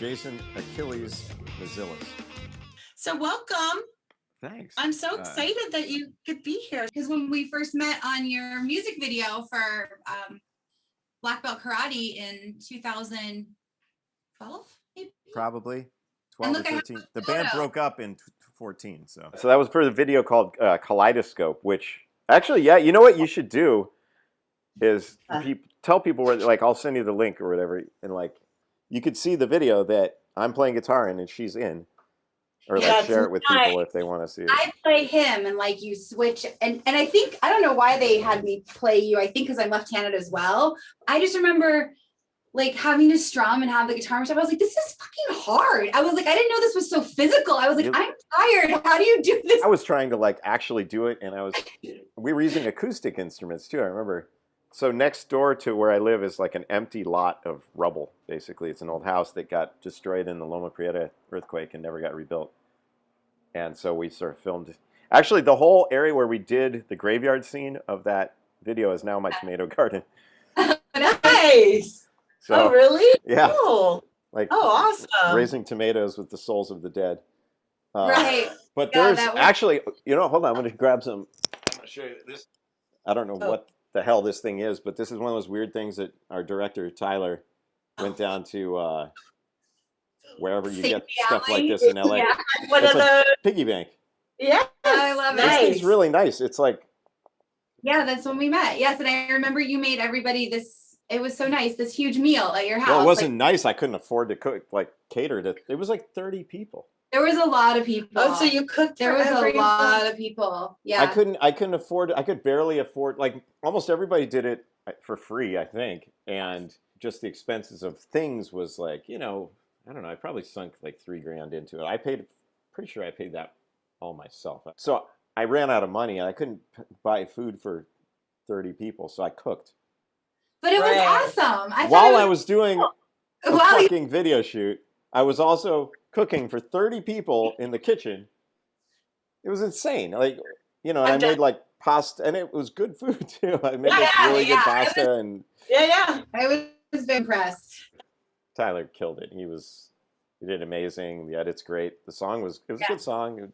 Jason Achilles Mazilis. So welcome. Thanks. I'm so excited that you could be here. Because when we first met on your music video for Black Belt Karate in 2012, maybe? Probably 12 or 13. The photo. band broke up in 14. So that was for the video called Kaleidescope, which actually, yeah, you know what you should do is tell people where, like, I'll send you the link or whatever, and like you could see the video that I'm playing guitar in and she's in. Or like share it with people if they want to see it. I play him and like you switch and I think I don't know why they had me play you. I think because I'm left-handed as well. I just remember like having to strum and have the guitar and stuff. I was like, this is fucking hard. I was like, I didn't know this was so physical. I was like, I'm tired. How do you do this? I was trying to like actually do it, and we were using acoustic instruments too. I remember. So next door to where I live is like an empty lot of rubble. Basically, it's an old house that got destroyed in the Loma Prieta earthquake and never got rebuilt. And so we sort of filmed. Actually, the whole area where we did the graveyard scene of that video is now my tomato garden. Nice. So, oh, really? Yeah. Cool. Like, awesome. Raising tomatoes with the souls of the dead. Right. But there's actually, hold on, I'm going to grab some. I'm going to show you this. I don't know what the hell this thing is, but this is one of those weird things that our director, Tyler, went down to wherever you get stuff like this in LA. Yeah. What are the Piggy Bank? Yeah, I love it. This thing's really nice. It's like, yeah, that's when we met. Yes, and I remember you made everybody this. It was so nice. This huge meal at your house. Well, it wasn't nice. I couldn't afford to cook, like cater to. It was like 30 people. There was a lot of people. Oh, so you cooked? There was a lot of people. Yeah. I couldn't afford. I could barely afford. Like almost everybody did it for free, I think, and just the expenses of things was like, I don't know. I probably sunk like $3,000 into it. Pretty sure I paid that all myself. So I ran out of money and I couldn't buy food for 30 people, so I cooked. But it was awesome. While I was doing a fucking video shoot, I was also cooking for 30 people in the kitchen. It was insane. Like, and I made like pasta, and it was good food too. I made really good pasta, and I was very impressed. Tyler killed it. He did amazing. The edit's great. The song was a good song.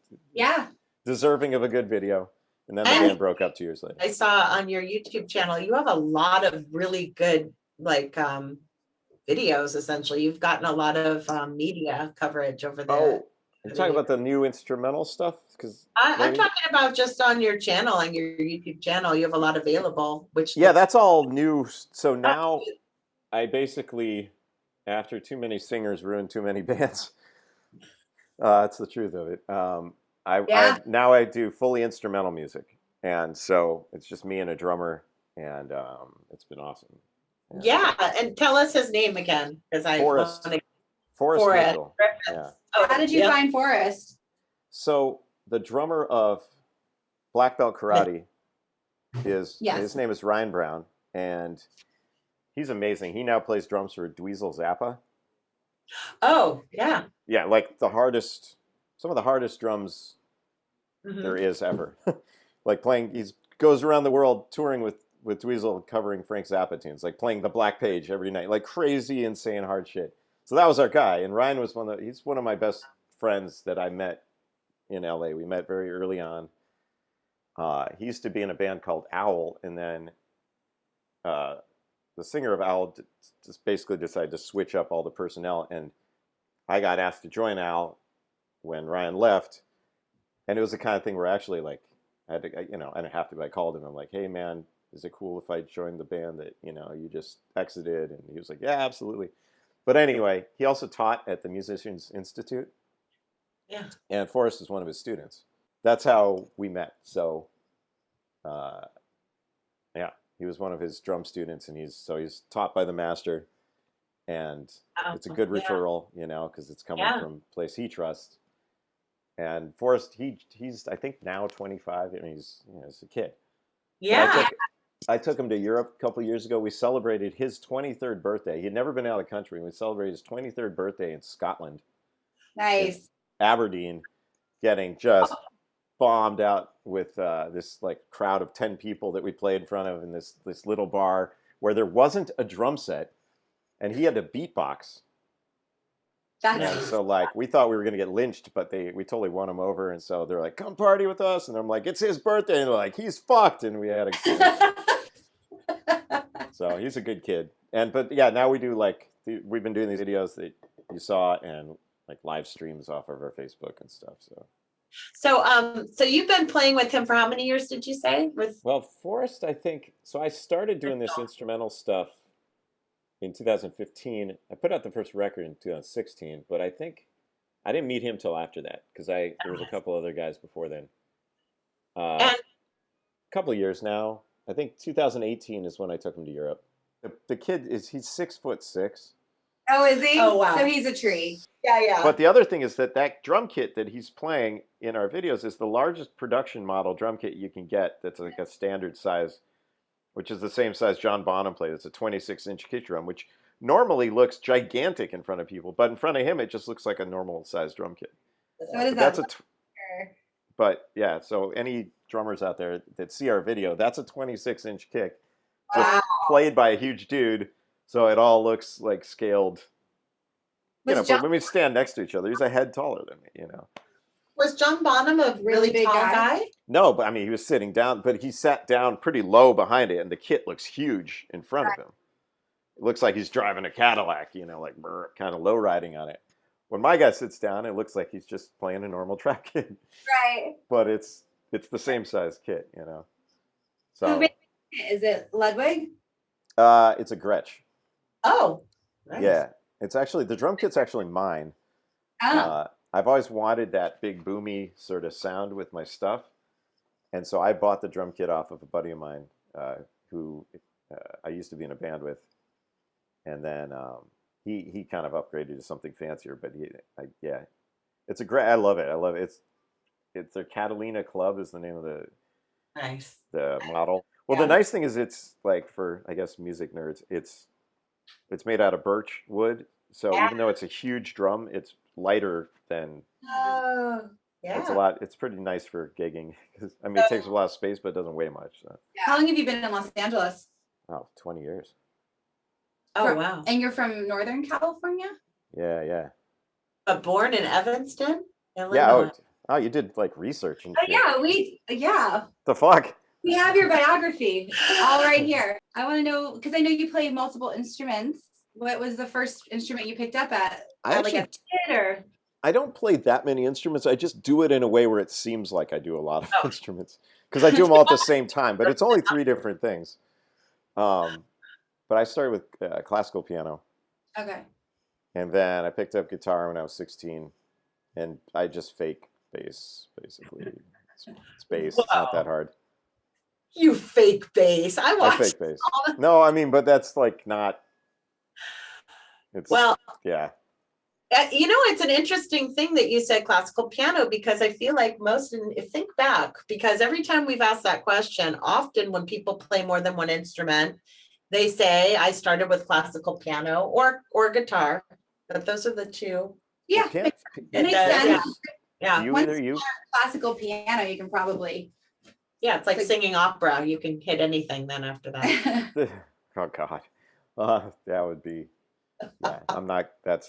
Deserving of a good video. And then the band broke up 2 years later. I saw on your YouTube channel, you have a lot of really good videos, essentially. You've gotten a lot of media coverage over there. Oh, you're talking about the new instrumental stuff? Because I'm talking about just on your channel, on your YouTube channel. You have a lot available. That's all new. So now I basically, after too many singers ruined too many bands. That's the truth of it. Now I do fully instrumental music, and so it's just me and a drummer, and it's been awesome. And tell us his name again, because Forrest. Forrest. Yeah. How did you find Forrest? So the drummer of Black Belt Karate his name is Ryan Brown, and he's amazing. He now plays drums for Dweezil Zappa. Oh, yeah. Yeah, like some of the hardest drums there is ever. Like playing, he goes around the world touring with Dweezil, covering Frank Zappa tunes, like playing the Black Page every night, like crazy, insane, hard shit. So that was our guy, and Ryan was he's one of my best friends that I met in LA. We met very early on. He used to be in a band called Owl, and then the singer of Owl just basically decided to switch up all the personnel, and I got asked to join Owl when Ryan left, and it was the kind of thing where actually, like, I had to, I didn't have to, but I called him. I'm like, hey man, is it cool if I joined the band that, you just exited? And he was like, yeah, absolutely. But anyway, he also taught at the Musicians Institute. Yeah. And Forrest is one of his students. That's how we met. So, he was one of his drum students, and he's taught by the master, and it's a good referral, because it's coming from a place he trusts. And Forrest, he's I think now 25. I mean, he's a kid. Yeah. I took him to Europe a couple of years ago. We celebrated his 23rd birthday. He had never been out of the country. We celebrated his 23rd birthday in Scotland. Nice. Aberdeen, getting just bombed out with this like crowd of 10 people that we played in front of in this little bar where there wasn't a drum set, and he had to beatbox. And so like we thought we were gonna get lynched, but we totally won him over, and so they're like, "Come party with us," and I'm like, "It's his birthday," and they're like, "He's fucked," and we had a so he's a good kid. But yeah, now we do like we've been doing these videos that you saw and like live streams off of our Facebook and stuff. So you've been playing with him for how many years did you say? Well, Forrest, I think so. I started doing this instrumental stuff in 2015. I put out the first record in 2016, but I think I didn't meet him till after that because there was a couple other guys before then. A couple of years now. I think 2018 is when I took him to Europe. The kid he's 6'6". Oh, is he? Oh, wow. So he's a tree. Yeah. But the other thing is that drum kit that he's playing in our videos is the largest production model drum kit you can get. That's like a standard size, which is the same size John Bonham played. It's a 26-inch kick drum, which normally looks gigantic in front of people, but in front of him it just looks like a normal size drum kit. So what is that? But yeah, so any drummers out there that see our video, that's a 26-inch kick, just played by a huge dude. So it all looks like scaled. But when we stand next to each other, he's a head taller than me, Was John Bonham a really big tall guy? No, but I mean, he was sitting down, but he sat down pretty low behind it, and the kit looks huge in front of him. It looks like he's driving a Cadillac, like kind of low riding on it. When my guy sits down, it looks like he's just playing a normal trap kit. Right. But it's the same size kit, So is it Ludwig? it's a Gretsch. Oh, nice. Yeah. It's actually the drum kit's actually mine. Oh. I've always wanted that big boomy sort of sound with my stuff, and so I bought the drum kit off of a buddy of mine who I used to be in a band with, and then he kind of upgraded to something fancier. But it's a great. I love it. It's their Catalina Club is the name of the model. Well, the nice thing is it's like for I guess music nerds, it's made out of birch wood. So even though it's a huge drum, it's lighter than. Oh, yeah. It's pretty nice for gigging. I mean, it takes a lot of space, but it doesn't weigh much. So. How long have you been in Los Angeles? Oh, 20 years. Oh, wow. And you're from Northern California? Yeah. But born in Evanston, Illinois. Yeah. You did like research. And The fuck? We have your biography all right here. I want to know, because I know you play multiple instruments. What was the first instrument you picked up at? Like a kid or? I don't play that many instruments. I just do it in a way where it seems like I do a lot of instruments. Because I do them all at the same time, but it's only 3 different things. But I started with classical piano. Okay. And then I picked up guitar when I was 16. And I just fake bass, basically. It's bass. It's not that hard. You fake bass. I fake bass. No, I mean, but that's like not. Yeah. It's an interesting thing that you said classical piano, because I feel like think back, because every time we've asked that question, often when people play more than one instrument, they say, I started with classical piano or guitar, but those are the two. Yeah, it makes sense. Yeah. You classical piano, you can probably. Yeah, it's like singing opera. You can hit anything then after that. Oh God, that would be. Yeah, I'm not. I've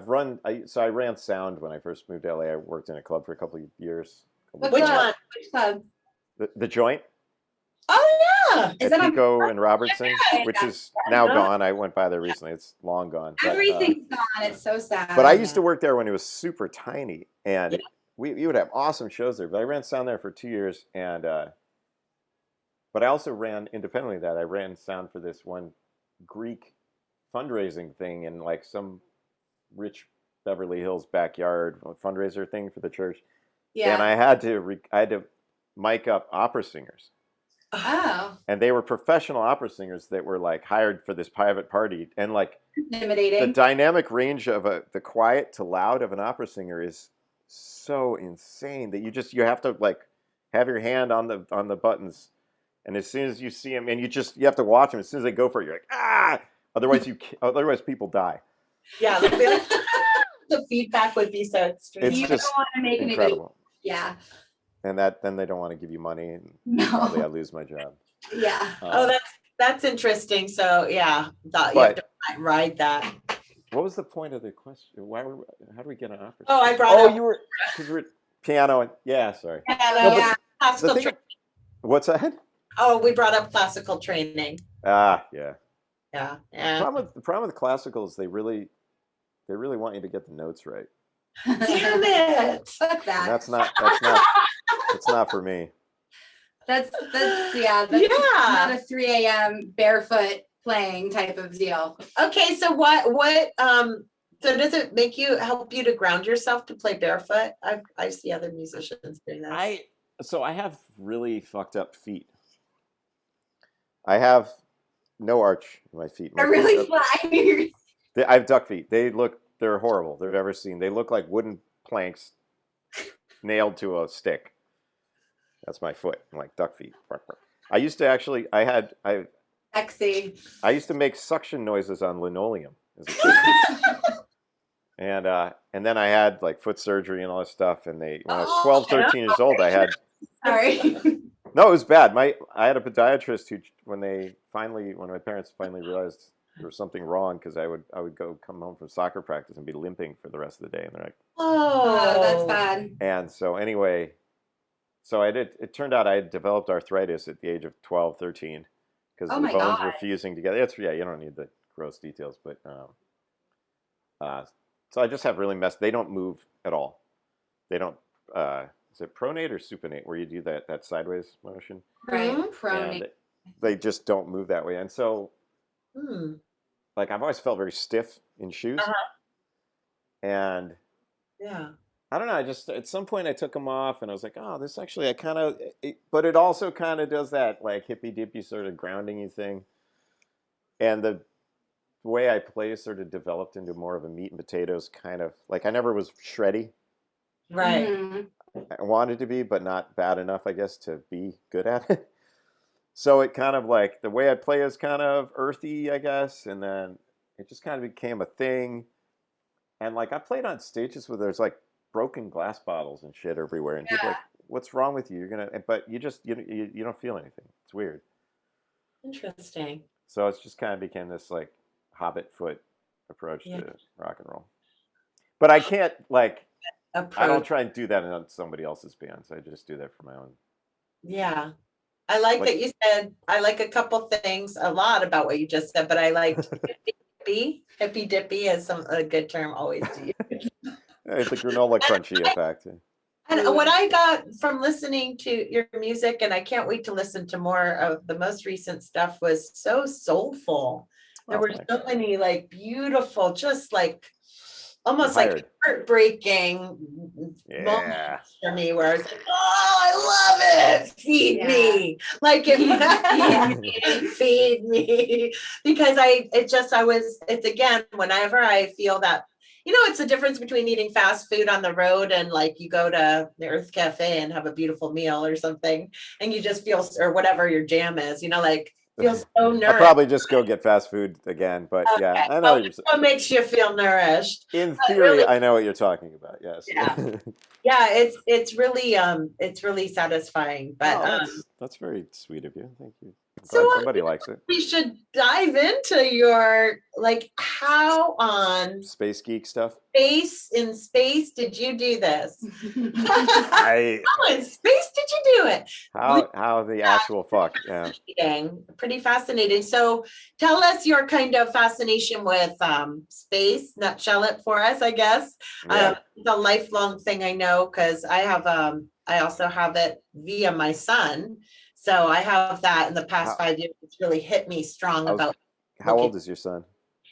run. I ran sound when I first moved to LA. I worked in a club for a couple of years. Which one? Which club? The Joint. Oh yeah, at Pico and Robertson, which is now gone. I went by there recently. It's long gone. Everything's gone. It's so sad. But I used to work there when it was super tiny, and we would have awesome shows there. But I ran sound there for 2 years, and but I also ran independently. I ran sound for this one Greek fundraising thing in like some rich Beverly Hills backyard fundraiser thing for the church. Yeah. And I had to mic up opera singers. Oh. And they were professional opera singers that were like hired for this private party, and like intimidating. The dynamic range of the quiet to loud of an opera singer is so insane that you have to like have your hand on the buttons. And as soon as you see them, and you have to watch them. As soon as they go for it, you're like, ah! Otherwise people die. Yeah, the feedback would be so extreme. It's just don't want to make incredible. Yeah. And then they don't want to give you money, and probably I lose my job. Yeah. That's interesting. So yeah, you have to ride that. What was the point of the question? How do we get on opera? Oh, I brought up you were because we're piano and sorry. piano, No, but Yeah. classical the thing. training. What's that? Oh, we brought up classical training. Yeah. Yeah. The problem with classical is they really want you to get the notes right. Damn it. Fuck And that. that's not for me. That's Yeah. not a 3 a.m. barefoot playing type of deal. Okay, so so does it help you to ground yourself to play barefoot? I see other musicians doing this. I have really fucked up feet. I have no arch in my feet. They're really flat. I have duck feet. They're horrible. They've ever seen. They look like wooden planks nailed to a stick. That's my foot. I'm like duck feet. I used to actually. Sexy. I used to make suction noises on linoleum as a kid. And then I had like foot surgery and all this stuff. And when I was 12, 13 years old, I had. Sorry. No, it was bad. I had a podiatrist who, when my parents finally realized there was something wrong, because I would come home from soccer practice and be limping for the rest of the day, and they're like, Oh, that's bad. And so anyway, it turned out I had developed arthritis at the age of 12, 13, because the bones were fusing together. You don't need the gross details, but so I just have really they don't move at all. They don't. Is it pronate or supinate, where you do that sideways motion? Right, pronate. And they just don't move that way, and so, like, I've always felt very stiff in shoes, and I don't know. I just at some point I took them off, and I was like, oh, this actually but it also kind of does that like hippy dippy sort of grounding-y thing, and the way I play sort of developed into more of a meat and potatoes kind of, like, I never was shreddy. Right. Mm-hmm. I wanted to be, but not bad enough, I guess, to be good at it. So it kind of like the way I play is kind of earthy, I guess, and then it just kind of became a thing. And like I played on stages where there's like broken glass bottles and shit everywhere, and people are like, "What's wrong with you? But you don't feel anything. It's weird." Interesting. So it's just kind of became this like hobbit foot approach to rock and roll. But I can't I don't try and do that on somebody else's bands. I just do that for my own. Yeah. I like that you said, I like a couple things, a lot about what you just said, but I liked hippy dippy is a good term always to use. It's a granola crunchy effect. And what I got from listening to your music, and I can't wait to listen to more of the most recent stuff, was so soulful. There were so many like beautiful, just like almost like heartbreaking moments for me, where I was like, "Oh, I love it! Feed me!" Like feed me, because it's again, whenever I feel that, it's the difference between eating fast food on the road and like you go to the Earth Cafe and have a beautiful meal or something, and you just feel, or whatever your jam is, like. Feels so nourished. I'll probably just go get fast food again, but yeah, I know what makes you feel nourished. In theory, really, I know what you're talking about. Yes. Yeah, it's really satisfying. But that's very sweet of you. Thank you. So somebody likes it. We should dive into your how on Space Geek stuff. In space did you do this? How in space did you do it? How the actual fuck? Yeah. Pretty fascinating. So tell us your kind of fascination with space. Nutshell it for us, I guess. Yeah. It's a lifelong thing, I know, because I also have it via my son. So I have that in the past 5 years. It's really hit me strong about. How old is your son?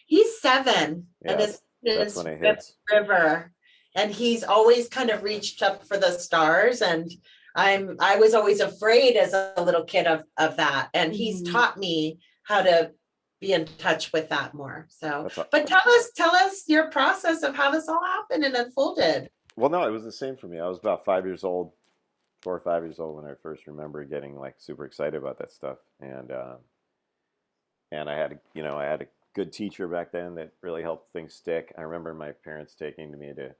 He's 7, yeah, and that's when it hits. River, and he's always kind of reached up for the stars, and I was always afraid as a little kid of that, and he's taught me how to be in touch with that more. So, but tell us your process of how this all happened and unfolded. Well, no, it was the same for me. I was about 5 years old. 4 or 5 years old when I first remember getting like super excited about that stuff, and I had a good teacher back then that really helped things stick. I remember my parents taking me to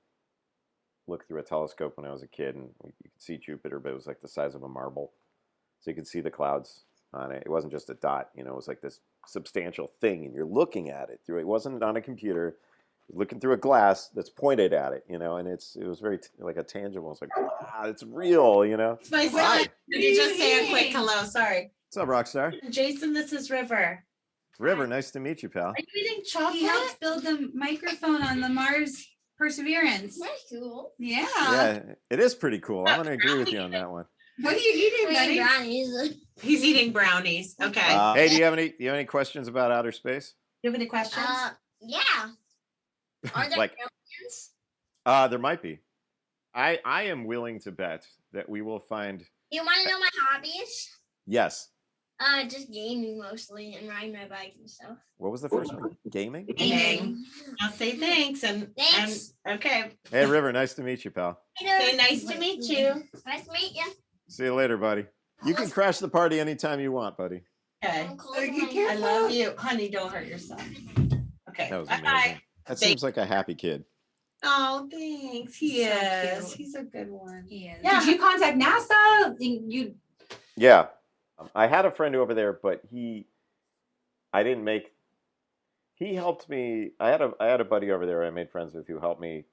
look through a telescope when I was a kid, and you could see Jupiter, but it was like the size of a marble, so you could see the clouds on it. It wasn't just a dot, it was like this substantial thing, and you're looking at it through. It wasn't on a computer. looking through a glass that's pointed at it, you know, and it was very like a tangible. It's like, wow, it's real, you know. It's my son. Hi. Did you just say a quick hello? Sorry. What's up, Rockstar? Jason, this is River. River, nice to meet you, pal. Are you eating chocolate? He helped build the microphone on the Mars Perseverance. That's cool. Yeah. Yeah, it is pretty cool. I'm gonna agree with you on that one. What are you eating, buddy? Brownies. He's eating brownies. Okay. Hey, do you have any questions about outer space? Do you have any questions? Yeah. Are there Like- aliens? There might be. I am willing to bet that we will find. You want to know my hobbies? Yes. Just gaming mostly and riding my bike and stuff. What was the first one? Gaming. Gaming. I'll say thanks and Thanks. and okay. Hey, River, nice to meet you, pal. Say nice to meet you. Nice to meet you. See you later, buddy. You can crash the party anytime you want, buddy. Okay. Okay, I love you. Honey, don't hurt yourself. Okay. That was Bye-bye. amazing. That seems like a happy kid. Oh, thanks. He So is. cute. He's a good one. He is. Yeah. Did you contact NASA? You Yeah. I had a friend over there, but he helped me. I had a buddy over there I made friends with who helped me.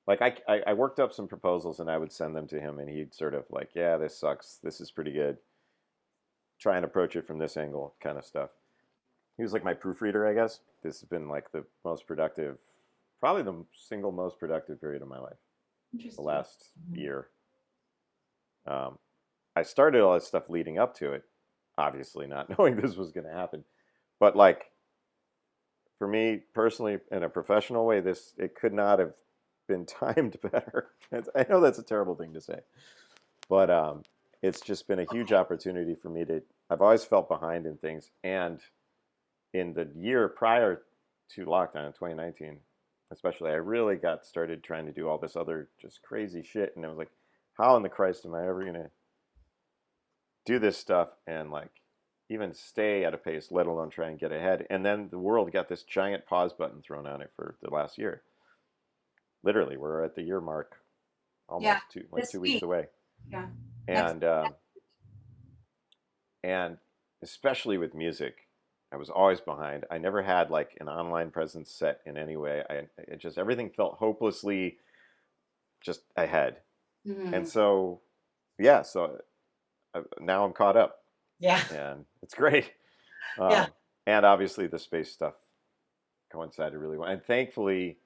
Like I worked up some proposals and I would send them to him and he'd sort of like, yeah, this sucks. This is pretty good. Try and approach it from this angle kind of stuff. He was like my proofreader, I guess. This has been like the most productive, probably the single most productive period of my life. The last year. I started all this stuff leading up to it, obviously not knowing this was going to happen. But like, for me personally, in a professional way, it could not have been timed better. I know that's a terrible thing to say, but it's just been a huge opportunity for me I've always felt behind in things. And in the year prior to lockdown in 2019, especially, I really got started trying to do all this other just crazy shit. And I was like, how in the Christ am I ever going to do this stuff and like even stay at a pace, let alone try and get ahead? And then the world got this giant pause button thrown on it for the last year. Literally, we're at the year mark, almost two weeks away. Yeah. And especially with music, I was always behind. I never had like an online presence set in any way. It just, everything felt hopelessly just ahead. Mm-hmm. And so, yeah, now I'm caught up. Yeah. And it's great. Yeah. And obviously the space stuff coincided really well. And thankfully,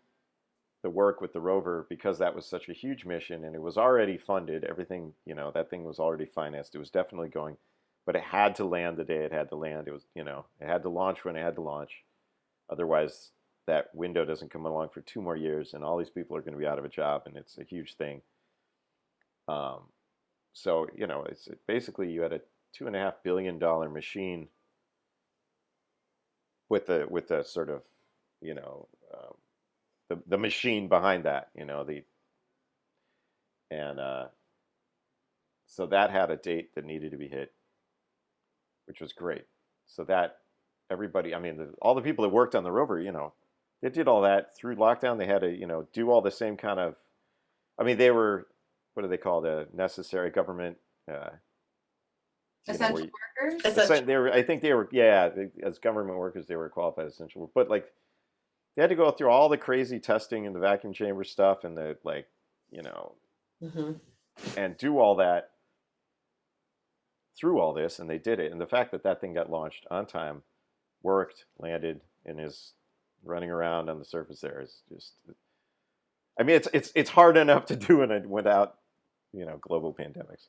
the work with the Rover, because that was such a huge mission and it was already funded, everything, you know, that thing was already financed. It was definitely going, but it had to land the day it had to land. It was, you know, it had to launch when it had to launch. Otherwise, that window doesn't come along for 2 more years and all these people are going to be out of a job and it's a huge thing. So, you know, it's basically you had a $2.5 billion machine with the sort of, you know, the machine behind that, you know, so that had a date that needed to be hit, which was great. So that everybody, I mean, all the people that worked on the Rover, you know, they did all that through lockdown. They had to, you know, do all the same kind of, I mean, they were, what do they call the necessary government? Essential workers. I think they were, yeah, as government workers, they were qualified as essential. But like, they had to go through all the crazy testing and the vacuum chamber stuff and the like, you know, and do all that through all this, and they did it. And the fact that thing got launched on time, worked, landed, and is running around on the surface there is just, I mean, it's hard enough to do it without, you know, global pandemics.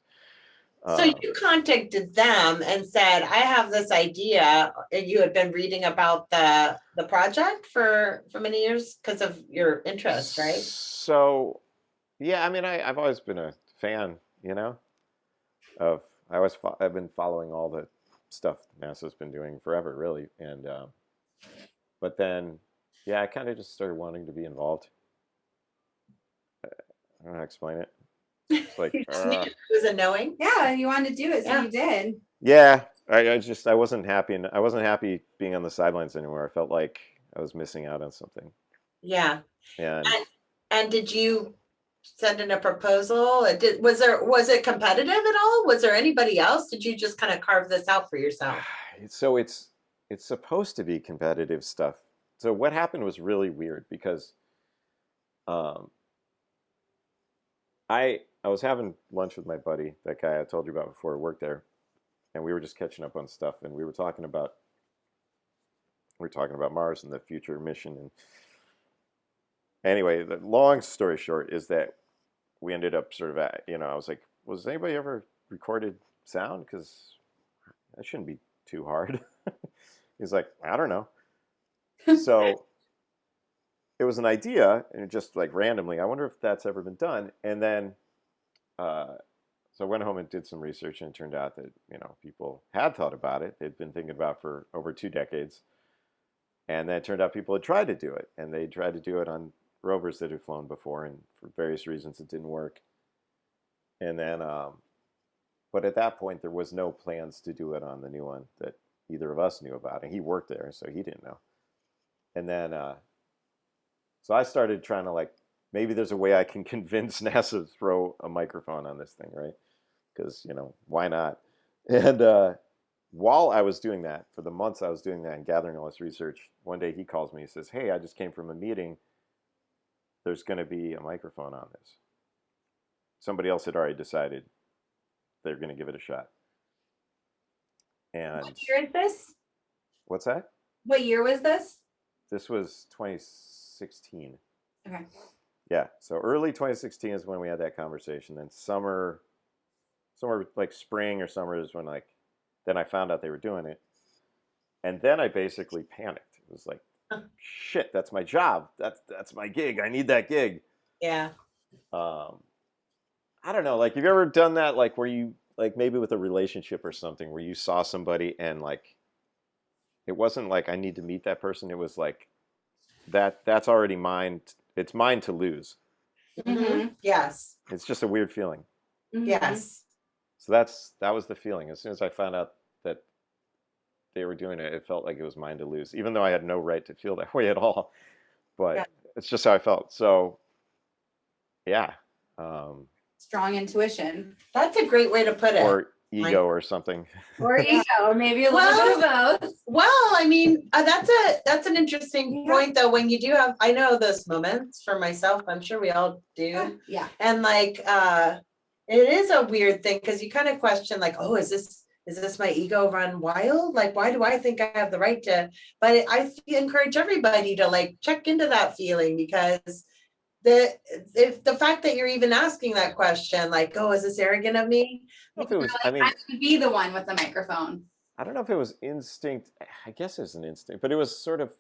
So you contacted them and said, I have this idea, and you had been reading about the project for many years because of your interest, right? So, yeah, I mean, I've always been a fan, you know, I've been following all the stuff NASA's been doing forever, really. And, but then, yeah, I kind of just started wanting to be involved. I don't know how to explain it. It's like, You just knew it was a knowing. Yeah, you wanted to do it, so Yeah. you did. yeah, I wasn't happy, and I wasn't happy being on the sidelines anymore. I felt like I was missing out on something. Yeah. And And did you send in a proposal? Was it competitive at all? Was there anybody else? Did you just kind of carve this out for yourself? so it's supposed to be competitive stuff, so what happened was really weird because I was having lunch with my buddy, that guy I told you about before, who worked there, and we were just catching up on stuff, and we were talking about Mars and the future mission. And anyway, the long story short is that we ended up sort of at, I was like, was anybody ever recorded sound? Because that shouldn't be too hard. He's like, I don't know. So it was an idea, and just like randomly, I wonder if that's ever been done. And then, so I went home and did some research, and it turned out that, people had thought about it. They'd been thinking about it for over 2 decades. And then it turned out people had tried to do it, and they tried to do it on rovers that had flown before, and for various reasons it didn't work. And then, but at that point, there was no plans to do it on the new one that either of us knew about, and he worked there, so he didn't know. And then, so I started trying to, like, maybe there's a way I can convince NASA to throw a microphone on this thing, right? Because, why not? And while I was doing that, for the months I was doing that and gathering all this research, one day he calls me, he says, hey, I just came from a meeting. There's going to be a microphone on this. Somebody else had already decided they're going to give it a shot. And What year is this? what's that? What year was this? This was 2016. Okay. Yeah, so early 2016 is when we had that conversation. Then somewhere like spring or summer is when, like, then I found out they were doing it. And then I basically panicked. It was like, shit, that's my job. That's my gig. I need that gig. Yeah. I don't know. Like, have you ever done that? Like, where you, like, maybe with a relationship or something, where you saw somebody and, like, it wasn't like I need to meet that person. It was like that's already mine. It's mine to lose. Mm-hmm. Yes. It's just a weird feeling. Mhm. Yes. So that was the feeling. As soon as I found out that they were doing it, it felt like it was mine to lose, even though I had no right to feel that way at all. But Yeah. it's just how I felt. So, yeah. Strong intuition. That's a great way to put it. Or ego or something. Or ego, or maybe a little bit of both. Well, I mean, that's an interesting point though. When you do have, I know those moments for myself. I'm sure we all do. Yeah. And like, it is a weird thing because you kind of question, like, oh, is this my ego run wild? Like, why do I think I have the right to? But I encourage everybody to, like, check into that feeling, because the fact that you're even asking that question, like, oh, is this arrogant of me? I don't know if it was, I mean, I would be the one with the microphone. I don't know if it was instinct. I guess it was an instinct, but it was sort of,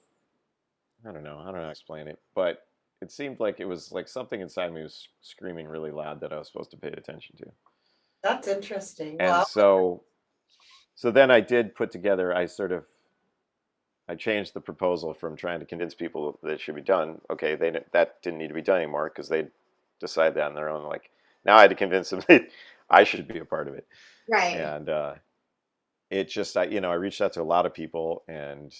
I don't know how to explain it, but it seemed like it was like something inside me was screaming really loud that I was supposed to pay attention to. That's interesting. And Well, so then I did put together, I changed the proposal from trying to convince people that it should be done. Okay, that didn't need to be done anymore because they decided that on their own. Like, now I had to convince them that I should be a part of it. Right. And it just, I reached out to a lot of people, and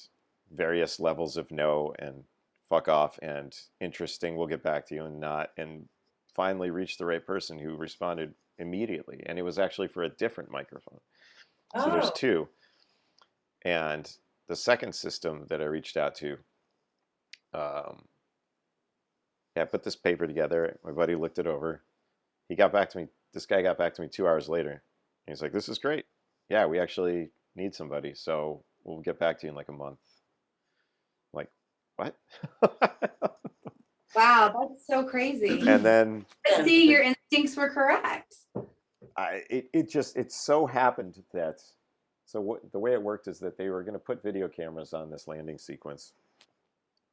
various levels of no and fuck off and interesting, we'll get back to you, and not, and finally reached the right person who responded immediately. And it was actually for a different microphone. So there's 2. And the second system that I reached out to, I put this paper together. My buddy looked it over. He got back to me. This guy got back to me 2 hours later. He's like, this is great. Yeah, we actually need somebody. So we'll get back to you in like a month. I'm like, what? Wow, that's so crazy. And then But see, your instincts were correct. it so happened that, so the way it worked is that they were going to put video cameras on this landing sequence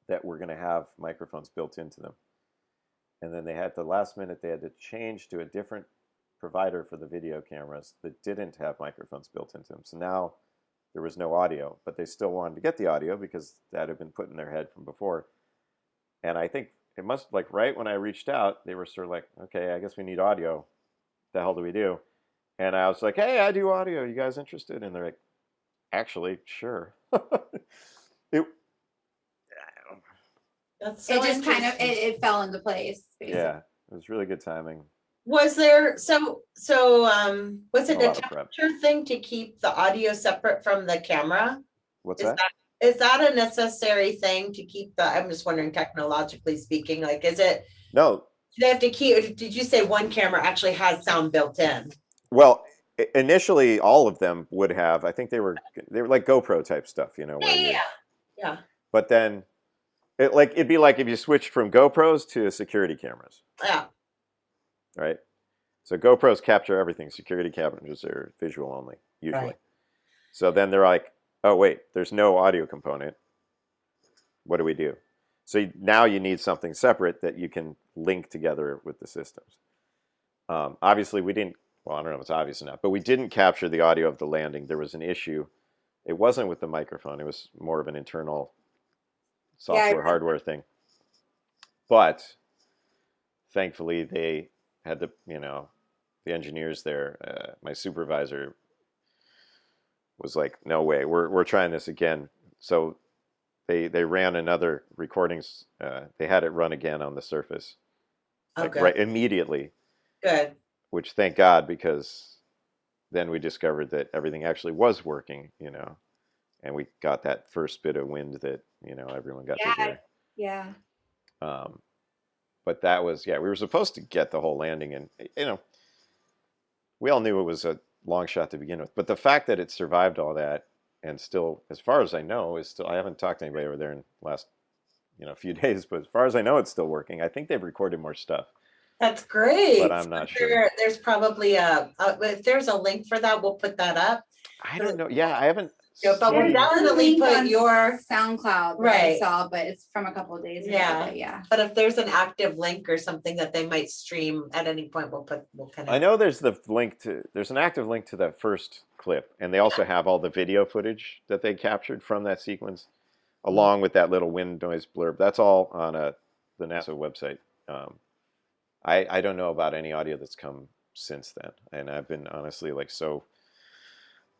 that were going to have microphones built into them. And then they had, the last minute, they had to change to a different provider for the video cameras that didn't have microphones built into them. So now there was no audio, but they still wanted to get the audio because that had been put in their head from before. And I think it must, like, right when I reached out, they were sort of like, okay, I guess we need audio. What the hell do we do? And I was like, hey, I do audio. You guys interested? And they're like, actually, sure. that's so It just kind of interesting. it fell into place. Basically. Yeah, it was really good timing. Was there, so was it A a lot of prep. temperature thing to keep the audio separate from the camera? What's Is that? Is that a necessary thing to keep I'm just wondering, technologically speaking, like, is it, No, do they have to keep, did you say one camera actually has sound built in? well, initially all of them would have. I think they were like GoPro type stuff, you know, where Yeah, you. yeah. But then, it'd be like if you switched from GoPros to security cameras, Yeah. right? So GoPros capture everything. Security cameras are visual only, usually. Right. So then they're like, oh wait, there's no audio component. What do we do? So now you need something separate that you can link together with the systems. Obviously, we didn't. Well, I don't know if it's obvious enough, but we didn't capture the audio of the landing. There was an issue. It wasn't with the microphone. It was more of an internal software, hardware thing. But thankfully, they had the engineers there. My supervisor was like, "No way, we're trying this again." So they ran another recordings. They had it run again on the Surface, like right immediately. Good. Which thank God, because then we discovered that everything actually was working, and we got that first bit of wind that everyone got to hear. Yeah. But that was we were supposed to get the whole landing, and we all knew it was a long shot to begin with. But the fact that it survived all that, and still, as far as I know, is still. I haven't talked to anybody over there in the last few days, but as far as I know, it's still working. I think they've recorded more stuff. That's great. But I'm not sure. There's probably if there's a link for that, we'll put that up. I don't know. Yeah, I haven't. Yeah, but we'll definitely put your SoundCloud right. I saw, but it's from a couple of days ago. Yeah. But if there's an active link or something that they might stream at any point, we'll connect. I know there's an active link to that first clip, and they also have all the video footage that they captured from that sequence, along with that little wind noise blurb. That's all on the NASA website. I don't know about any audio that's come since then, and I've been honestly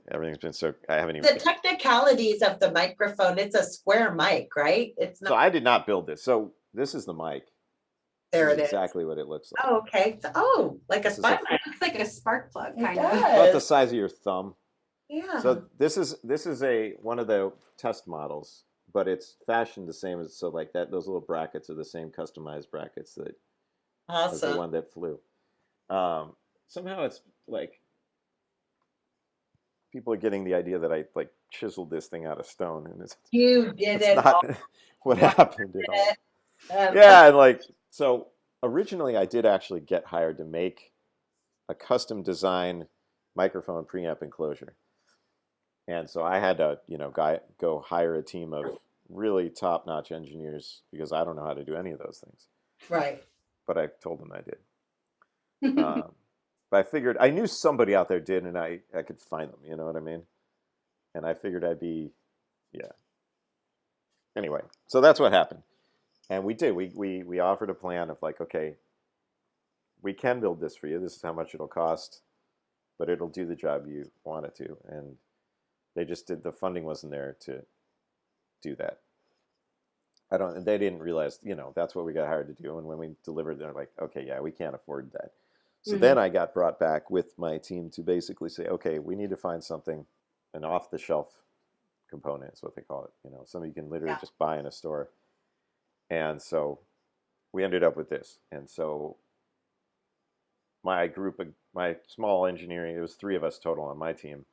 everything's been so. I haven't even. The technicalities of the microphone. It's a square mic, right? It's not. So I did not build this. So this is the mic. There it is. Exactly what it looks like. Oh, okay. Like a spark plug. It's like a spark plug, kind of. About the size of your thumb. Yeah. So this is one of the test models, but it's fashioned the same as like that. Those little brackets are the same customized brackets that. Awesome. As the one that flew. Somehow it's like people are getting the idea that I like chiseled this thing out of stone, and you did it. Not what happened at all. Yeah, and like so. Originally, I did actually get hired to make a custom design microphone preamp enclosure, and so I had to go hire a team of really top-notch engineers because I don't know how to do any of those things. Right. But I told them I did. But I figured I knew somebody out there did, and I could find them. You know what I mean? And I figured I'd be, Anyway, so that's what happened, and we did. We offered a plan of like, okay, we can build this for you. This is how much it'll cost, but it'll do the job you want it to. And they just did. The funding wasn't there to do that. They didn't realize, that's what we got hired to do. And when we delivered, they're like, okay, yeah, we can't afford that. So then I got brought back with my team to basically say, okay, we need to find something, an off-the-shelf component is what they call it. Something you can literally just buy in a store. And so we ended up with this. And so my small engineering, it was 3 of us total on my team.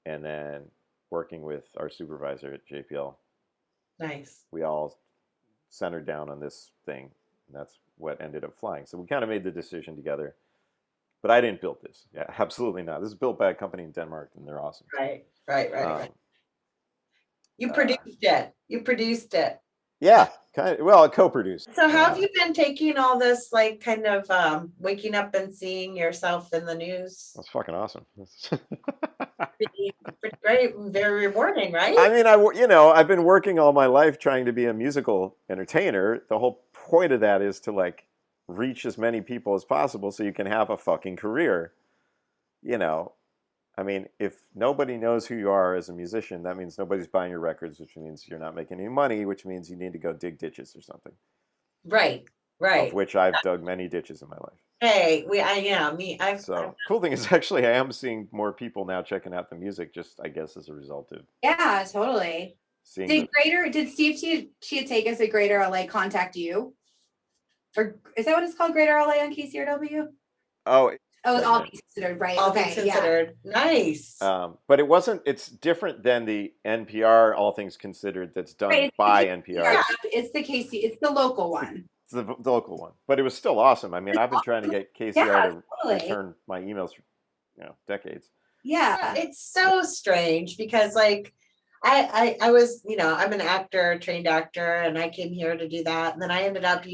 And then working with our supervisor at JPL. Nice. We all centered down on this thing, and that's what ended up flying. So we kind of made the decision together. But I didn't build this. Yeah, absolutely not. This is built by a company in Denmark, and they're awesome. Right. You produced it. Yeah, kind of. Well, co-produced. So how have you been taking all this, like, kind of waking up and seeing yourself in the news? That's fucking awesome. Pretty great, very rewarding, right? I mean, I've been working all my life trying to be a musical entertainer. The whole point of that is to like reach as many people as possible so you can have a fucking career. I mean, if nobody knows who you are as a musician, that means nobody's buying your records, which means you're not making any money, which means you need to go dig ditches or something. Right. Of which I've dug many ditches in my life. Hey, cool thing is I am seeing more people now checking out the music, just I guess as a result of. Yeah, totally. seeing Did Steve Chiatakis at Greater LA contact you? Or is that what it's called, Greater LA on KCRW? oh, Oh, all things considered, right? All Okay, things considered. Nice. but it wasn't. It's different than the NPR All Things Considered that's done Right, by it's the NPR. It's the it's the local one. It's the local one, but it was still awesome. I mean, I've been trying to get KCR to totally. return my emails for decades. Yeah. It's so strange because like I was, I'm an actor, trained actor, and I came here to do that. And then I ended up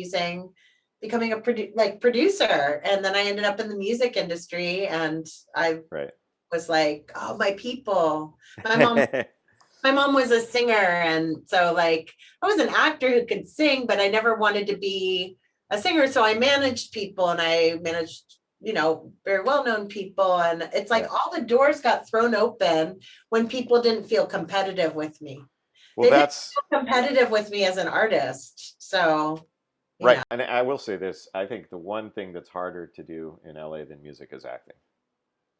becoming a producer. And then I ended up in the music industry, and I was like, oh, my people. My mom was a singer, and so like I was an actor who could sing, but I never wanted to be a singer. So I managed people, and I managed, very well-known people. And it's like all the doors got thrown open when people didn't feel competitive with me. Well, they that's didn't feel competitive with me as an artist. So right. And I will say this, I think the one thing that's harder to do in LA than music is acting.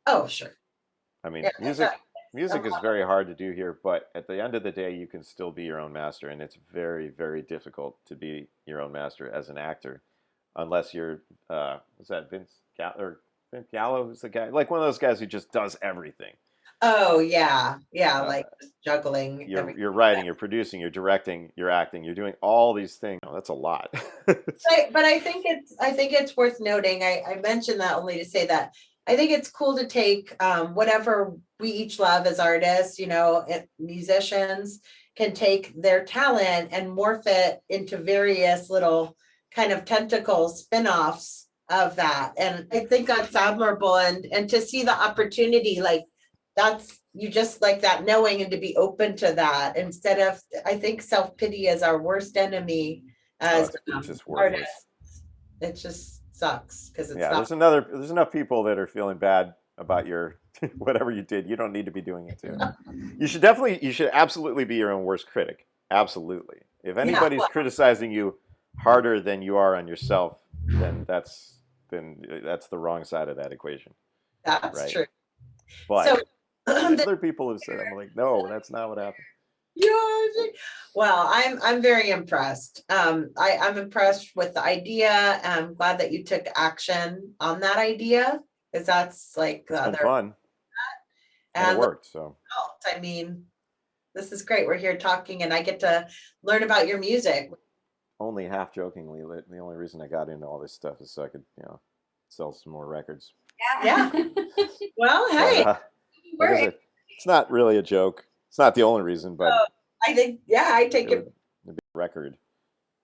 Oh, sure. I mean, music is very hard to do here, but at the end of the day, you can still be your own master, and it's very, very difficult to be your own master as an actor, unless you're, was that Vince Gallo, who's the guy, like one of those guys who just does everything. Oh yeah, like juggling. You're writing, you're producing, you're directing, you're acting, you're doing all these things. Oh, that's a lot. But I think it's worth noting. I mentioned that only to say that I think it's cool to take whatever we each love as artists, musicians can take their talent and morph it into various little kind of tentacle spin-offs of that. And I think that's admirable. And to see the opportunity, like that's, you just like that knowing and to be open to that instead of, I think self-pity is our worst enemy as artists. It just sucks because it's there's enough people that are feeling bad about your whatever you did. You don't need to be doing it too. You should absolutely be your own worst critic. Absolutely. If anybody's criticizing you harder than you are on yourself, then that's the wrong side of that equation. That's true. But other people have said, I'm like, no, that's not what happened. Well, I'm very impressed. I'm impressed with the idea. I'm glad that you took action on that idea, because that's like it's been fun. And it worked. So I mean, this is great. We're here talking, and I get to learn about your music. Only half jokingly, the only reason I got into all this stuff is so I could, sell some more records. Yeah. Well, hey, it's not really a joke. It's not the only reason, but I think, I take it. A big record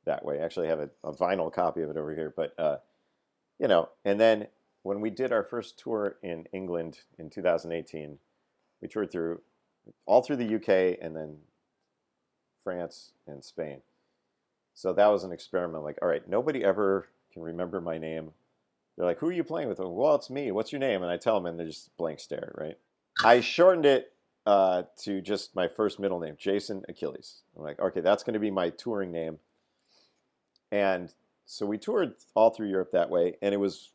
that way. Actually, I have a vinyl copy of it over here. But, and then when we did our first tour in England in 2018, we toured all through the UK and then France and Spain. So that was an experiment. Like, all right, nobody ever can remember my name. They're like, who are you playing with? Well, it's me. What's your name? And I tell them, and they're just blank stare, right? I shortened it to just my first middle name, Jason Achilles. I'm like, okay, that's going to be my touring name. And so we toured all through Europe that way, and it was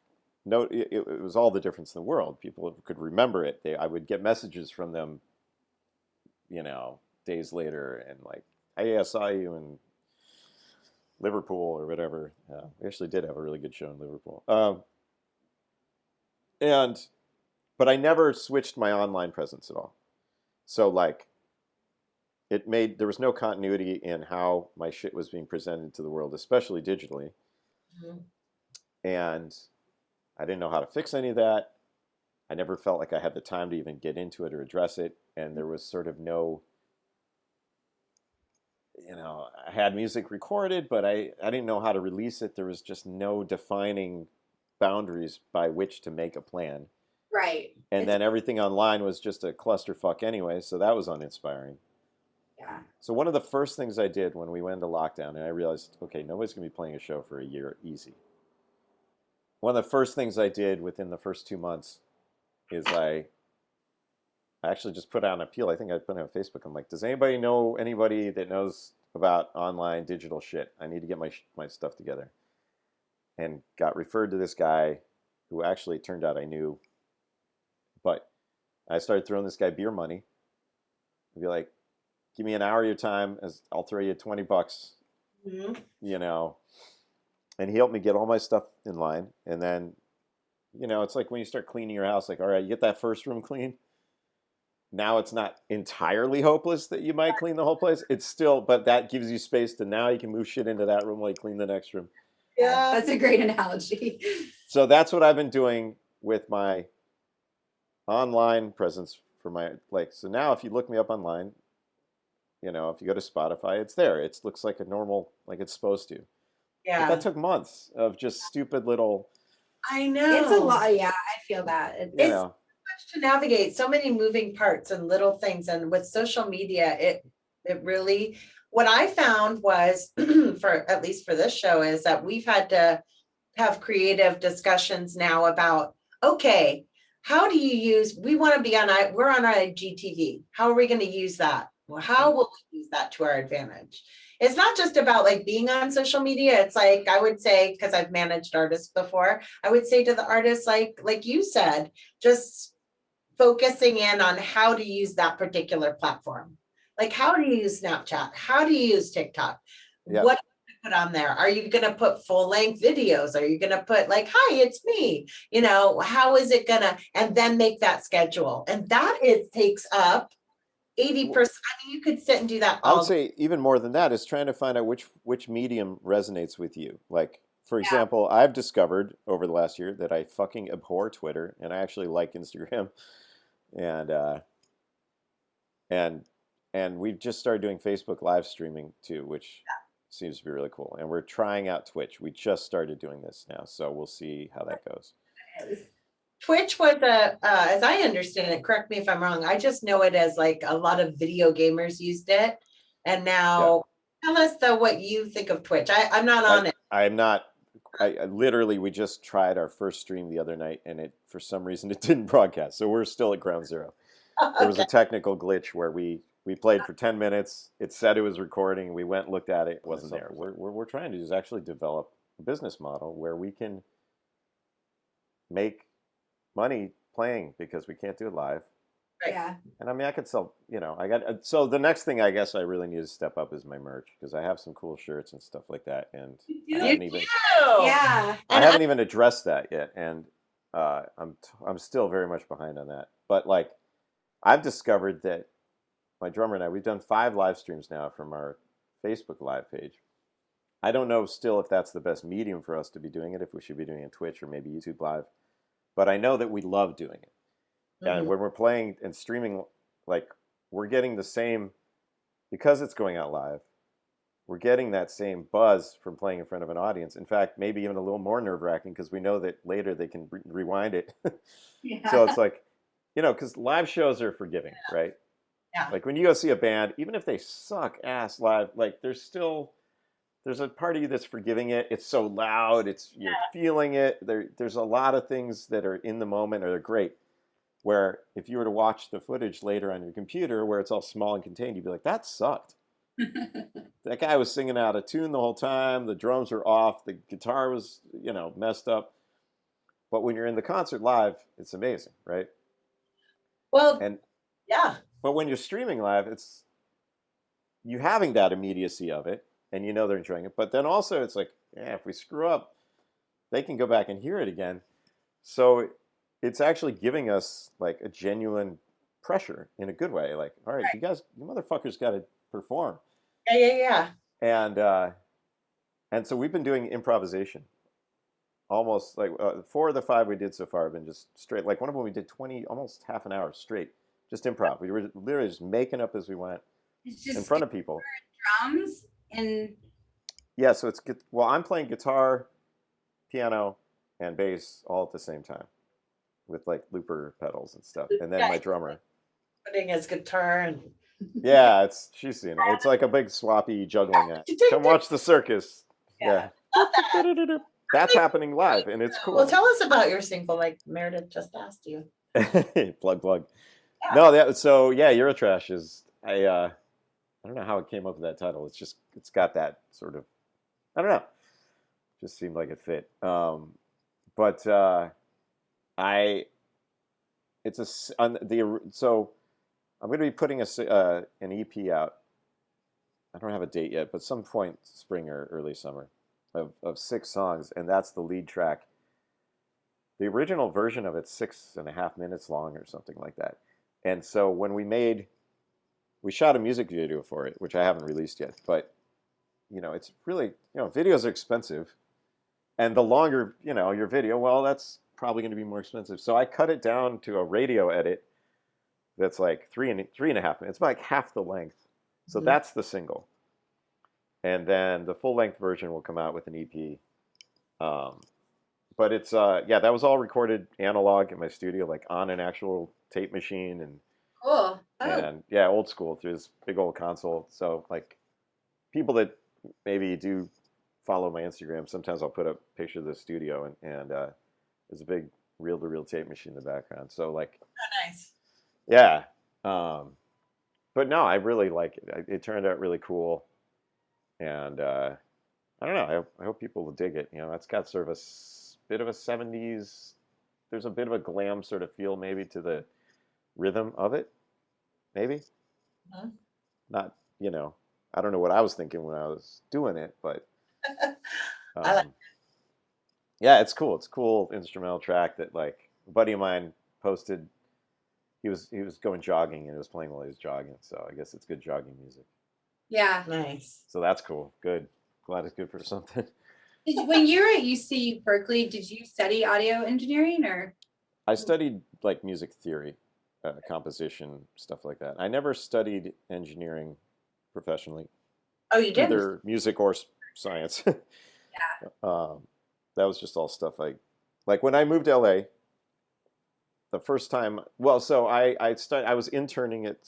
all the difference in the world. People could remember it. I would get messages from them, days later, and like, hey, I saw you in Liverpool or whatever. We actually did have a really good show in Liverpool. But I never switched my online presence at all. So like, there was no continuity in how my shit was being presented to the world, especially digitally. Mm-hmm. And I didn't know how to fix any of that. I never felt like I had the time to even get into it or address it. And there was sort of no, I had music recorded, but I didn't know how to release it. There was just no defining boundaries by which to make a plan. Right. And then everything online was just a clusterfuck anyway, so that was uninspiring. Yeah. So one of the first things I did when we went into lockdown, and I realized, okay, nobody's going to be playing a show for a year, easy. One of the first things I did within the first 2 months is I actually just put out an appeal. I think I put it on Facebook. I'm like, does anybody know anybody that knows about online digital shit? I need to get my stuff together. And got referred to this guy who actually turned out I knew. But I started throwing this guy beer money. I'd be like, give me an hour of your time, as I'll throw you $20, Mhm. you know. And he helped me get all my stuff in line. And then, you know, it's like when you start cleaning your house, like, all right, you get that first room clean. Now it's not entirely hopeless that you might clean the whole place. It's still, but that gives you space to now you can move shit into that room while you clean the next room. Yeah. That's a great analogy. So that's what I've been doing with my online presence for my, like, so now if you look me up online, you know, if you go to Spotify, it's there. It looks like a normal, like it's supposed to. But Yeah. that took months of just stupid little, I know. It's a lot. Yeah, I feel that. you It's know, much to navigate, so many moving parts and little things. And with social media, it really, what I found was for at least for this show is that we've had to have creative discussions now about, okay, how do you use, we want to be on, we're on IGTV. How are we going to use that? Well, how will we use that to our advantage? It's not just about like being on social media. It's like, I would say, because I've managed artists before, I would say to the artists, like you said, just focusing in on how to use that particular platform. Like, how do you use Snapchat? How do you use TikTok? Yeah. What put on there? Are you going to put full length videos? Are you going to put like, hi, it's me? You know, how is it going to, and then make that schedule. And that it takes up 80%. I mean, you could sit and do that I would all say even more than that is trying to find out which medium resonates with you. Like, for example, I've discovered over the last year that I fucking abhor Twitter and I actually like Instagram. And and we've just started doing Facebook live streaming too, which seems to be really cool. And we're trying out Twitch. We just started doing this now, so we'll see how that goes. Twitch was as I understand it, correct me if I'm wrong, I just know it as like a lot of video gamers used it. And now tell us though what you think of Twitch. I'm not on it. I'm not. I literally, we just tried our first stream the other night, and it for some reason it didn't broadcast. So we're still at ground zero. There was a technical glitch where we played for 10 minutes. It said it was recording. We went and looked at it. It wasn't there. We're trying to just actually develop a business model where we can make money playing because we can't do it live. Right. Yeah. And I mean, I could sell, you know, so the next thing I guess I really need to step up is my merch because I have some cool shirts and stuff like that. And I haven't even, Yeah. I haven't even addressed that yet. And I'm still very much behind on that. But like, I've discovered that my drummer and I, we've done 5 live streams now from our Facebook live page. I don't know still if that's the best medium for us to be doing it, if we should be doing it on Twitch or maybe YouTube Live. But I know that we love doing it. And when we're playing and streaming, like, we're getting the same, because it's going out live, we're getting that same buzz from playing in front of an audience. In fact, maybe even a little more nerve-wracking because we know that later they can rewind it. Yeah. So it's like, you know, because live shows are forgiving, right? Yeah. Like when you go see a band, even if they suck ass live, like there's a part of you that's forgiving it. It's so loud. You're feeling it. There's a lot of things that are in the moment or they're great. Where if you were to watch the footage later on your computer where it's all small and contained, you'd be like, that sucked. That guy was singing out of tune the whole time. The drums were off. The guitar was, you know, messed up. But when you're in the concert live, it's amazing, right? Well, And yeah. But when you're streaming live, it's you having that immediacy of it, and you know they're enjoying it. But then also it's like, yeah, if we screw up, they can go back and hear it again. So it's actually giving us like a genuine pressure in a good way. Like, all right, you motherfuckers got to perform. Yeah. And so we've been doing improvisation. Almost like 4 of the 5 we did so far have been just straight. Like one of them we did 20, almost half an hour straight, just improv. We were literally just making up as we went It's just in front of people. drums and Yeah, so I'm playing guitar, piano, and bass all at the same time with like looper pedals and stuff. And then my drummer. Putting his guitar and Yeah, she's seen it. It's like a big swappy juggling act. Come watch the circus. Yeah. That's happening live and it's cool. Well, tell us about your single, like Meredith just asked you. Plug. Yeah. No, Eurotrash is I don't know how it came up with that title. It's got that sort of, I don't know. Just seemed like it fit. But so I'm going to be putting an EP out I don't have a date yet, but some point spring or early summer of 6 songs, and that's the lead track. The original version of it's 6.5 minutes long or something like that. And so when we shot a music video for it, which I haven't released yet, but it's really, videos are expensive, and the longer, your video, well, that's probably going to be more expensive. So I cut it down to a radio edit that's like 3.5 minutes. It's like half the length. So that's the single. And then the full length version will come out with an EP. But it's that was all recorded analog in my studio, like on an actual tape machine, and Cool. and yeah, old school through this big old console. So like people that maybe do follow my Instagram, sometimes I'll put a picture of the studio, and there's a big reel-to-reel tape machine in the background. So like, Oh, nice. yeah. But no, I really like it. It turned out really cool, and I don't know. I hope people will dig it. It's got sort of a bit of a 70s. There's a bit of a glam sort of feel maybe to the rhythm of it. Maybe. Not, I don't know what I was thinking when I was doing it, but I like yeah, it's cool. It's a cool instrumental track that like a buddy of mine posted. He was going jogging and it was playing while he was jogging, so I guess it's good jogging music. Yeah. nice. So that's cool. Good. Glad it's good for something. When you were at UC Berkeley, did you study audio engineering or? I studied like music theory, composition, stuff like that. I never studied engineering professionally, Oh, you did? either music or science. That was just all stuff like when I moved to LA. The first time, well, so I was interning at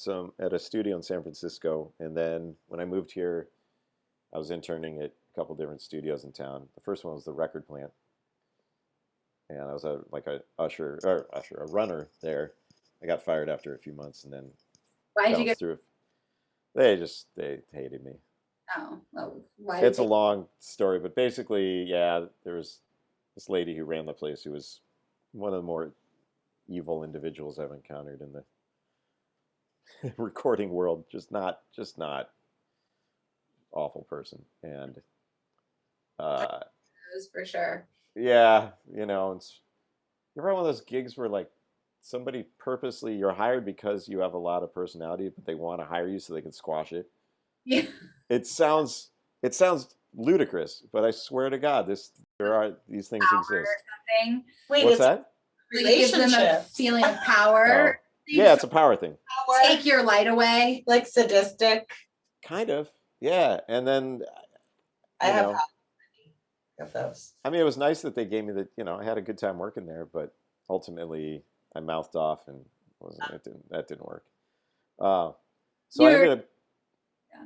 a studio in San Francisco, and then when I moved here, I was interning at a couple different studios in town. The first one was the record plant, and I was a runner there. I got fired after a few months, and then Why did you bounced get? through. They hated me. Oh, why? It's a long story, but basically, yeah, there was this lady who ran the place who was one of the more evil individuals I've encountered in the recording world. Just not awful person. And For sure. yeah, it's you ever one of those gigs where like somebody purposely, you're hired because you have a lot of personality, but they want to hire you so they can squash it. Yeah. It sounds ludicrous, but I swear to God, these things exist. Something. Wait, What's it's that? It gives them a relationship. feeling of power. Yeah, it's a power thing. Take your light away. Like sadistic. Kind of. Yeah. And then, I you have know, had many of those. I mean, it was nice that they gave me I had a good time working there, but ultimately I mouthed off and that didn't work. So I ended up,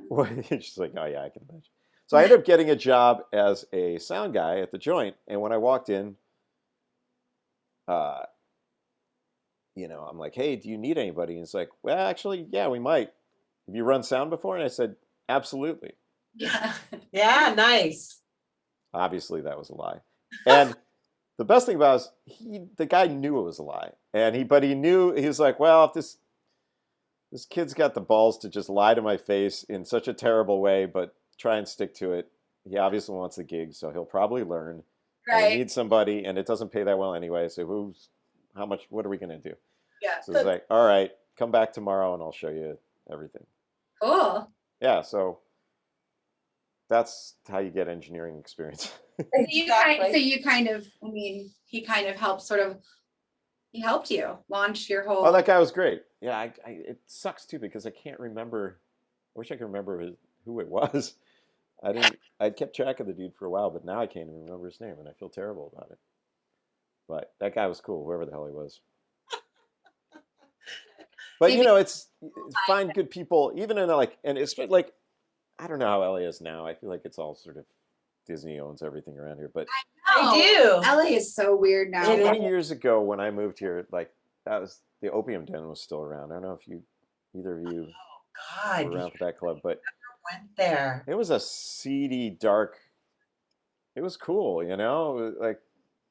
well, she's like, oh yeah, I can imagine. So I ended up getting a job as a sound guy at the joint. And when I walked in, I'm like, hey, do you need anybody? And it's like, well, actually, yeah, we might. Have you run sound before? And I said, absolutely. Yeah. Yeah, nice. Obviously, that was a lie. And the best thing about it is the guy knew it was a lie. But he knew, he was like, well, if this kid's got the balls to just lie to my face in such a terrible way, but try and stick to it. He obviously wants the gig, so he'll probably learn. Right. And we need somebody, and it doesn't pay that well anyway. So what are we going to do? Yeah. So he's like, all right, come back tomorrow and I'll show you everything. Cool. Yeah, so that's how you get engineering experience. He kind of he helped you launch your whole. Oh, that guy was great. Yeah, it sucks too because I can't remember. I wish I could remember who it was. I'd kept track of the dude for a while, but now I can't even remember his name, and I feel terrible about it. But that guy was cool, whoever the hell he was. But it's find good people, even in and it's like, I don't know how LA is now. I feel like it's all sort of Disney owns everything around here. But I do. LA is so weird now. 20 years ago when I moved here, like that was the Opium Den was still around. I don't know if either of you God, were around for that club, but went there. it was a seedy, dark. It was cool, like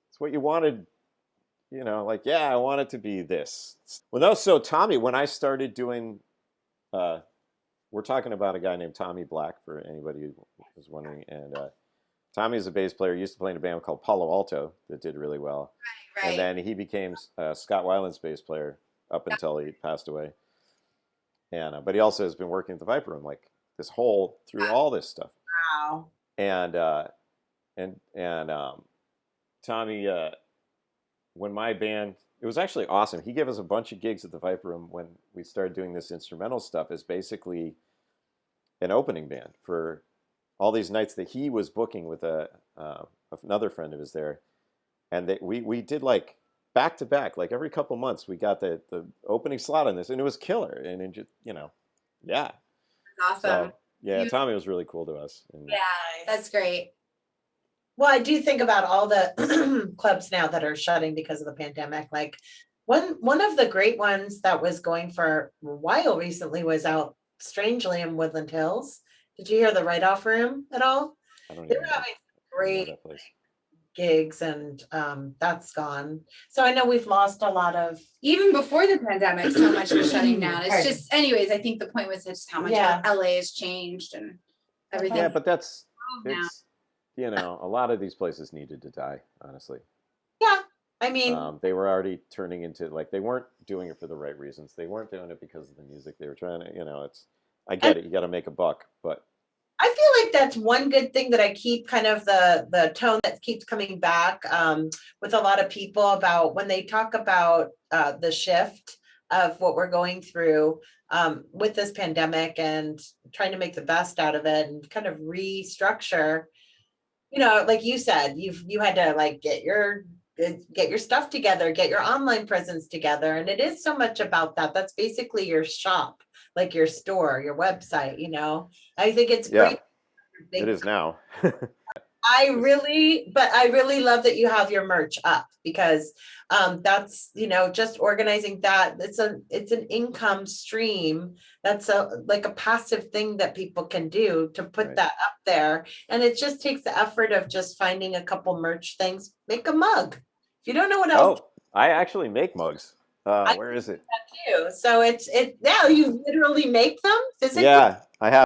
it's what you wanted. Yeah, I want it to be this. Well, no, so Tommy, when I started doing we're talking about a guy named Tommy Black, for anybody who was wondering. And Tommy is a bass player. He used to play in a band called Palo Alto that did really well. Right. And then he became Scott Weiland's bass player up until he passed away. And but he also has been working at the Viper Room like through all this stuff. Wow. And Tommy, when my band, it was actually awesome. He gave us a bunch of gigs at the Viper Room when we started doing this instrumental stuff as basically an opening band for all these nights that he was booking with another friend of his there. And we did like back to back, like every couple months we got the opening slot on this, and it was killer. And it just, yeah. Awesome. So, yeah, Tommy was really cool to us. And Yeah, that's great. Well, I do think about all the clubs now that are shutting because of the pandemic. Like one of the great ones that was going for a while recently was out strangely in Woodland Hills. Did you hear the Write-Off Room at all? I don't They even were know. having I don't know great that place. gigs, and that's gone. So I know we've lost a lot of. Even before the pandemic, so much was shutting down. It's Pardon. just, anyways, I think the point was just how much Yeah. LA has changed and everything. Yeah, but it's now. a lot of these places needed to die, honestly. Yeah, I mean, They were already turning into, like, they weren't doing it for the right reasons. They weren't doing it because of the music. They were trying to, I get it, you got to make a buck, but I feel like that's one good thing that I keep kind of the tone that keeps coming back with a lot of people about when they talk about the shift of what we're going through with this pandemic and trying to make the best out of it and kind of restructure. Like you said, you had to like get your stuff together, get your online presence together, and it is so much about that. That's basically your shop, like your store, your website. I think it's great. It is now. I really love that you have your merch up because that's just organizing that. It's an income stream. That's like a passive thing that people can do to put Right. that up there. And it just takes the effort of just finding a couple merch things. Make a mug. If you don't know what else Oh, I actually make mugs. Where is it? to do. So it's now you literally make them physically. Yeah, I have.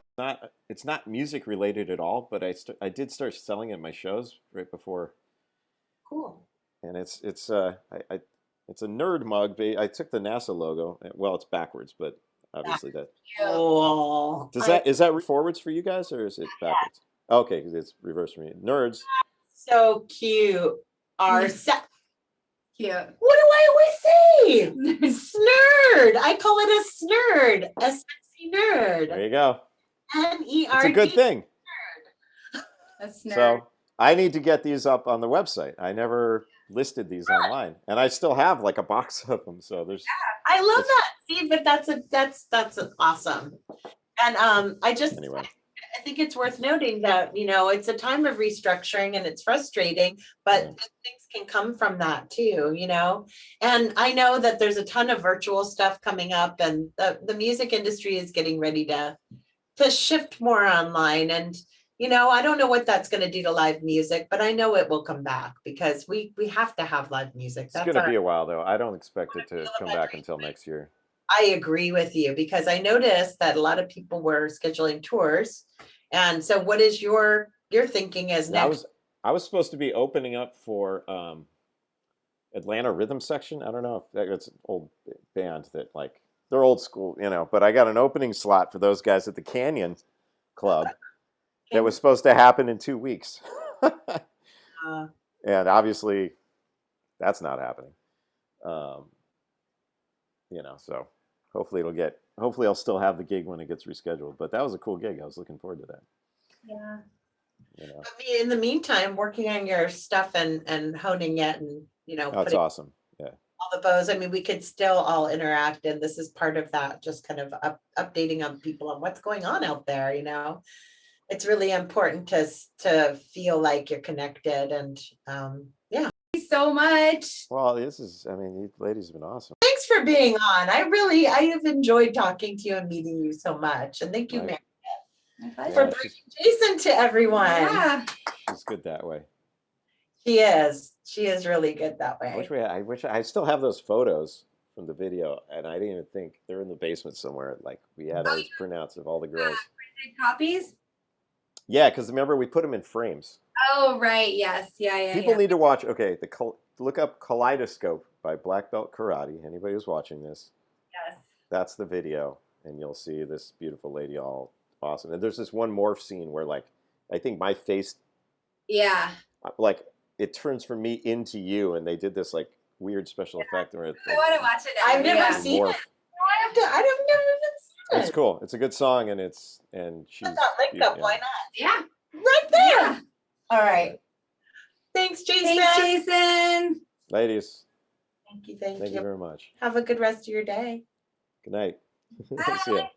It's not music related at all, but I did start selling it at my shows right before. Cool. And it's a nerd mug. I took the NASA logo. Well, it's backwards, but obviously that Cool. is that forwards for you guys or is it backwards? Okay, because it's reverse for me. Nerds. So cute. Cute. What do I always say? Snerd. I call it a snerd, a sexy nerd. There you go. N-E-R-D. It's a good thing. That's nerd. So I need to get these up on the website. I never listed these online, and I still have like a box of them. So there's. I love that. See, but that's awesome. And Anyway. I think it's worth noting that, it's a time of restructuring and it's frustrating, but good things can come from that too, And I know that there's a ton of virtual stuff coming up, and the music industry is getting ready to shift more online. And, I don't know what that's going to do to live music, but I know it will come back because we have to have live music. It's going to be a while though. I don't expect it to come back until next year. I agree with you because I noticed that a lot of people were scheduling tours. And so what is your thinking as next? I was supposed to be opening up for Atlanta Rhythm Section. I don't know if that's an old band that like they're old school, but I got an opening slot for those guys at the Canyon Club that was supposed to happen in 2 weeks. And obviously that's not happening. So hopefully I'll still have the gig when it gets rescheduled, but that was a cool gig. I was looking forward to that. Yeah. In the meantime, working on your stuff and honing it and, That's awesome. Yeah. all the bows. I mean, we could still all interact, and this is part of that, just kind of updating on people on what's going on out there, It's really important to feel like you're connected and yeah. Thank you so much. Well, you ladies have been awesome. Thanks for being on. I have enjoyed talking to you and meeting you so much. And thank you, Right. My Meredith, pleasure. for Yeah, bringing Jason to everyone. Yeah. She's good that way. She is really good that way. I wish I still have those photos from the video, and I didn't even think they're in the basement somewhere. Like we had all these printouts of all the girls. Copies? Yeah, because remember we put them in frames. Oh, right. Yes. Yeah. People need to watch. Okay, look up Kaleidescope by Black Belt Karate. Anybody who's watching this, Yes. that's the video, and you'll see this beautiful lady all awesome. And there's this one morph scene where like I think my face, Yeah. like it turns from me into you, and they did this like weird special effect where it, I want to watch it now. I've never seen morph. it. I've never even seen it. It's cool. It's a good song, and she's Put that link up. yeah. Why not? Yeah. Right there. Yeah. All right. Thanks, Jason. Thanks, Jason. Ladies, Thank you. thank you very much. Have a good rest of your day. Good night. See ya.